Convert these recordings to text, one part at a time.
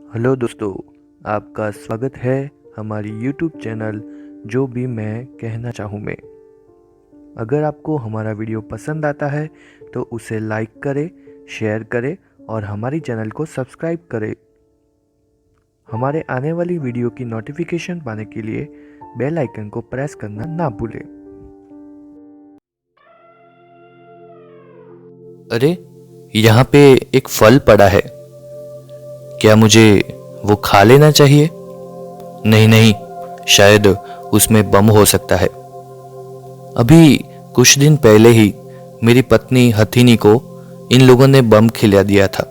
Hello दोस्तों, आपका स्वागत है हमारी YouTube चैनल जो भी मैं कहना चाहूँ में। अगर आपको हमारा वीडियो पसंद आता है तो उसे लाइक करें, शेयर करें और हमारी चैनल को सब्सक्राइब करें। हमारे आने वाली वीडियो की नोटिफिकेशन पाने के लिए बेल आइकन को प्रेस करना ना भूलें। अरे, यहाँ पे एक फल पड़ा है। क्या मुझे वो खा लेना चाहिए? नहीं नहीं, शायद उसमें बम हो सकता है। अभी कुछ दिन पहले ही मेरी पत्नी हथिनी को इन लोगों ने बम खिला दिया था,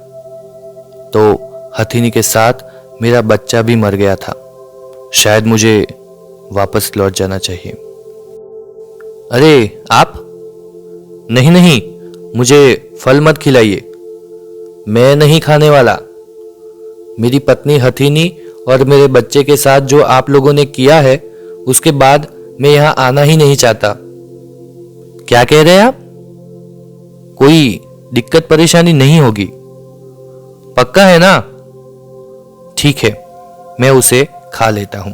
तो हथिनी के साथ मेरा बच्चा भी मर गया था। शायद मुझे वापस लौट जाना चाहिए। अरे आप, नहीं नहीं, मुझे फल मत खिलाइए। मैं नहीं खाने वाला। मेरी पत्नी हथिनी और मेरे बच्चे के साथ जो आप लोगों ने किया है, उसके बाद मैं यहां आना ही नहीं चाहता। क्या कह रहे हैं आप? कोई दिक्कत परेशानी नहीं होगी? पक्का है ना? ठीक है, मैं उसे खा लेता हूं।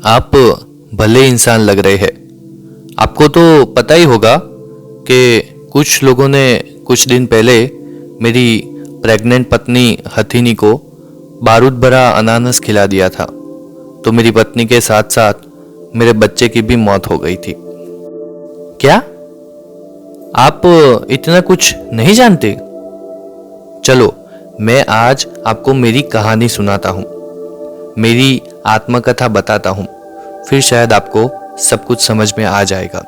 आप भले इंसान लग रहे हैं। आपको तो पता ही होगा कि कुछ लोगों ने कुछ दिन पहले मेरी प्रेग्नेंट पत्नी हथिनी को बारूद भरा अनानास खिला दिया था, तो मेरी पत्नी के साथ साथ मेरे बच्चे की भी मौत हो गई थी। क्या आप इतना कुछ नहीं जानते? चलो, मैं आज आपको मेरी कहानी सुनाता हूं, मेरी आत्मकथा बताता हूं, फिर शायद आपको सब कुछ समझ में आ जाएगा।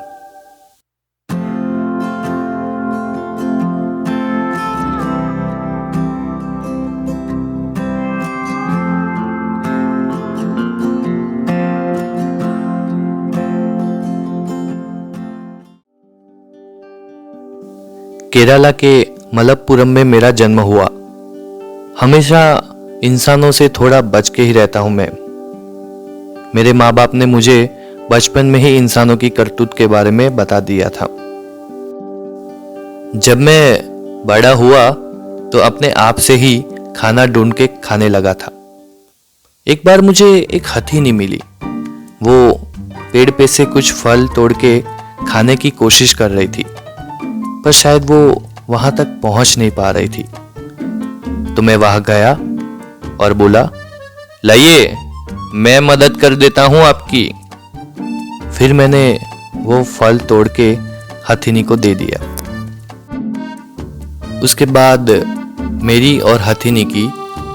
केरला के मलप्पुरम में मेरा जन्म हुआ। हमेशा इंसानों से थोड़ा बच के ही रहता हूं मैं। मेरे माँ बाप ने मुझे बचपन में ही इंसानों की करतूत के बारे में बता दिया था। जब मैं बड़ा हुआ तो अपने आप से ही खाना ढूंढ के खाने लगा था। एक बार मुझे एक हथिनी मिली। वो पेड़ पे से कुछ फल तोड़ के खाने की कोशिश कर रही थी, पर शायद वो वहां तक पहुंच नहीं पा रही थी। तो मैं वहां गया और बोला, लाइए, मैं मदद कर देता हूं आपकी। फिर मैंने वो फल तोड़ के हथिनी को दे दिया। उसके बाद मेरी और हथिनी की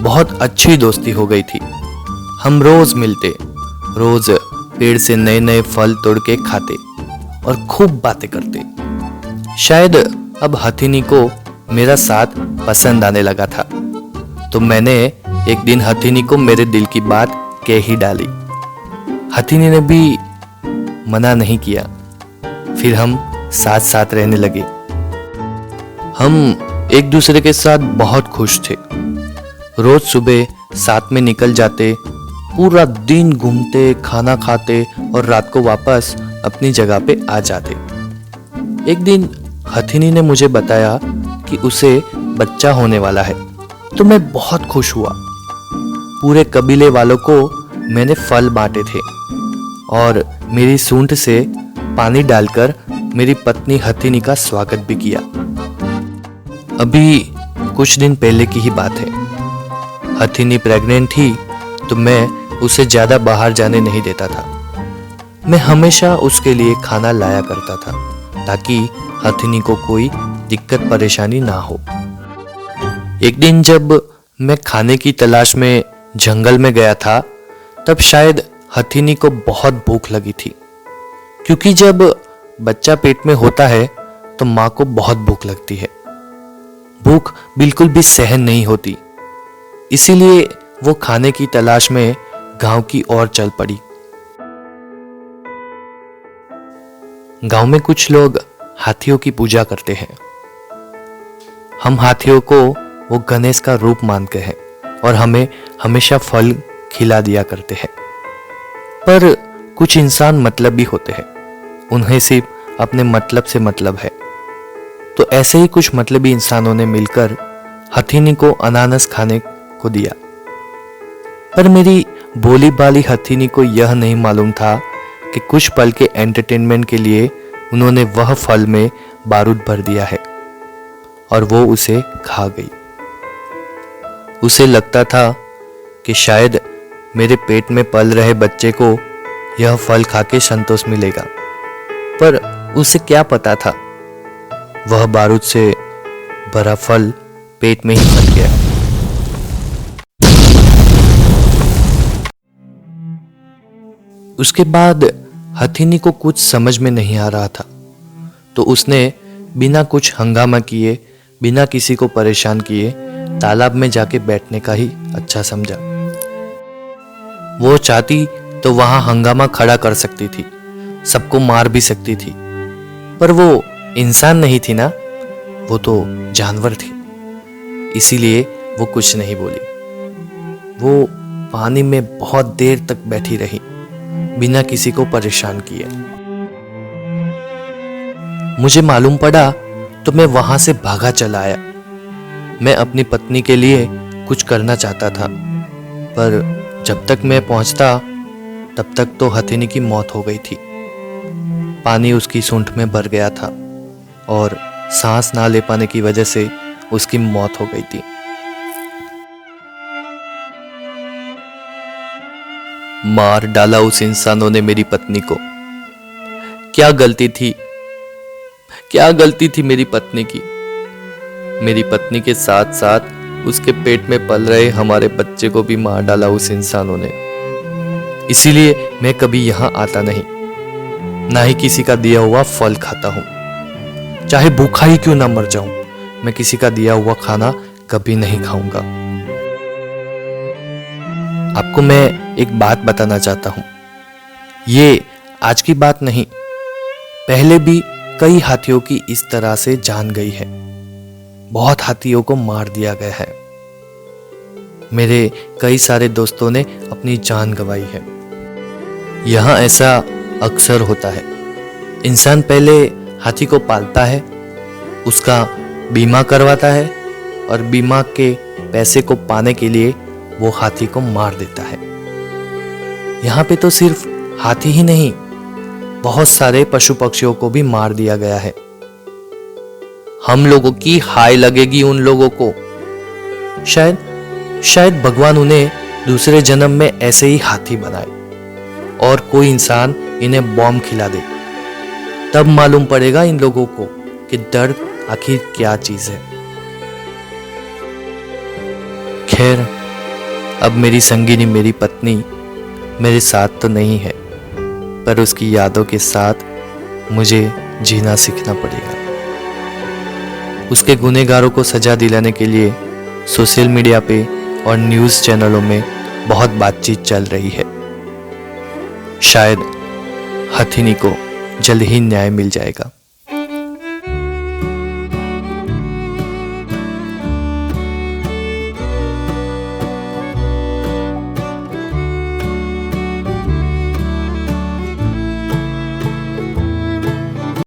बहुत अच्छी दोस्ती हो गई थी। हम रोज मिलते, रोज पेड़ से नए नए फल तोड़ के खाते और खूब बातें करते। शायद अब हथिनी को मेरा साथ पसंद आने लगा था, तो मैंने एक दिन हथिनी को मेरे दिल की बात कह ही डाली। हथिनी ने भी मना नहीं किया। फिर हम साथ साथ रहने लगे। हम एक दूसरे के साथ बहुत खुश थे। रोज सुबह साथ में निकल जाते, पूरा दिन घूमते, खाना खाते और रात को वापस अपनी जगह पे आ जाते। एक दिन हथिनी ने मुझे बताया कि उसे बच्चा होने वाला है, तो मैं बहुत खुश हुआ। पूरे कबीले वालों को मैंने फल बांटे थे और मेरी सूंड से पानी डालकर मेरी पत्नी हथिनी का स्वागत भी किया। अभी कुछ दिन पहले की ही बात है। हथिनी प्रेग्नेंट थी, तो मैं उसे ज्यादा बाहर जाने नहीं देता था। मैं हमेशा उसके लिए खाना लाया करता था, ताकि हथिनी को कोई दिक्कत परेशानी ना हो। एक दिन जब मैं खाने की तलाश में जंगल में गया था, तब शायद हथिनी को बहुत भूख लगी थी, क्योंकि जब बच्चा पेट में होता है तो माँ को बहुत भूख लगती है। भूख बिल्कुल भी सहन नहीं होती, इसीलिए वो खाने की तलाश में गांव की ओर चल पड़ी। गांव में कुछ लोग हाथियों की पूजा करते हैं। हम हाथियों को वो गणेश का रूप मानते हैं और हमें हमेशा फल खिला दिया करते हैं। पर कुछ इंसान मतलबी होते हैं, उन्हें सिर्फ अपने मतलब से मतलब है। तो ऐसे ही कुछ मतलबी इंसानों ने मिलकर हथिनी को अनानास खाने को दिया। पर मेरी भोली भाली हथिनी को यह नहीं मालूम था कि कुछ पल के एंटरटेनमेंट के लिए उन्होंने वह फल में बारूद भर दिया है और वो उसे खा गई। उसे लगता था कि शायद मेरे पेट में पल रहे बच्चे को यह फल खाके संतोष मिलेगा, पर उसे क्या पता था वह बारूद से भरा फल पेट में ही फट गया। उसके बाद हथिनी को कुछ समझ में नहीं आ रहा था, तो उसने बिना कुछ हंगामा किए, बिना किसी को परेशान किए तालाब में जाके बैठने का ही अच्छा समझा। वो चाहती तो वहां हंगामा खड़ा कर सकती थी, सबको मार भी सकती थी, पर वो इंसान नहीं थी ना, वो तो जानवर थी। इसीलिए वो कुछ नहीं बोली। वो पानी में बहुत देर तक बैठी रही, बिना किसी को परेशान किए। मुझे मालूम पड़ा तो मैं वहां से भागा चला आया। मैं अपनी पत्नी के लिए कुछ करना चाहता था, पर जब तक मैं पहुंचता तब तक तो हथिनी की मौत हो गई थी। पानी उसकी सूंड में भर गया था और सांस ना ले पाने की वजह से उसकी मौत हो गई थी। मार डाला उस इंसानों ने मेरी पत्नी को। क्या गलती थी, क्या गलती थी मेरी पत्नी की। मेरी पत्नी के साथ साथ उसके पेट में पल रहे हमारे बच्चे को भी मार डाला उस इंसानों ने। इसीलिए मैं कभी यहां आता नहीं, ना ही किसी का दिया हुआ फल खाता हूं। चाहे भूखा ही क्यों ना मर जाऊं, मैं किसी का दिया हुआ खाना कभी नहीं खाऊंगा। आपको मैं एक बात बताना चाहता हूं। ये आज की बात नहीं, पहले भी कई हाथियों की इस तरह से जान गई है। बहुत हाथियों को मार दिया गया है। मेरे कई सारे दोस्तों ने अपनी जान गंवाई है। यहां ऐसा अक्सर होता है। इंसान पहले हाथी को पालता है, उसका बीमा करवाता है और बीमा के पैसे को पाने के लिए वो हाथी को मार देता है। यहाँ पे तो सिर्फ हाथी ही नहीं, बहुत सारे पशु पक्षियों को भी मार दिया गया है। हम लोगों की हाय लगेगी उन लोगों को। शायद भगवान उन्हें दूसरे जन्म में ऐसे ही हाथी बनाए और कोई इंसान इन्हें बॉम्ब खिला दे। तब मालूम पड़ेगा इन लोगों को कि दर्द आखिर क्या चीज है। खैर, अब मेरी संगिनी, मेरी पत्नी मेरे साथ तो नहीं है, पर उसकी यादों के साथ मुझे जीना सीखना पड़ेगा। उसके गुनहगारों को सजा दिलाने के लिए सोशल मीडिया पे और न्यूज़ चैनलों में बहुत बातचीत चल रही है। शायद हथिनी को जल्द ही न्याय मिल जाएगा।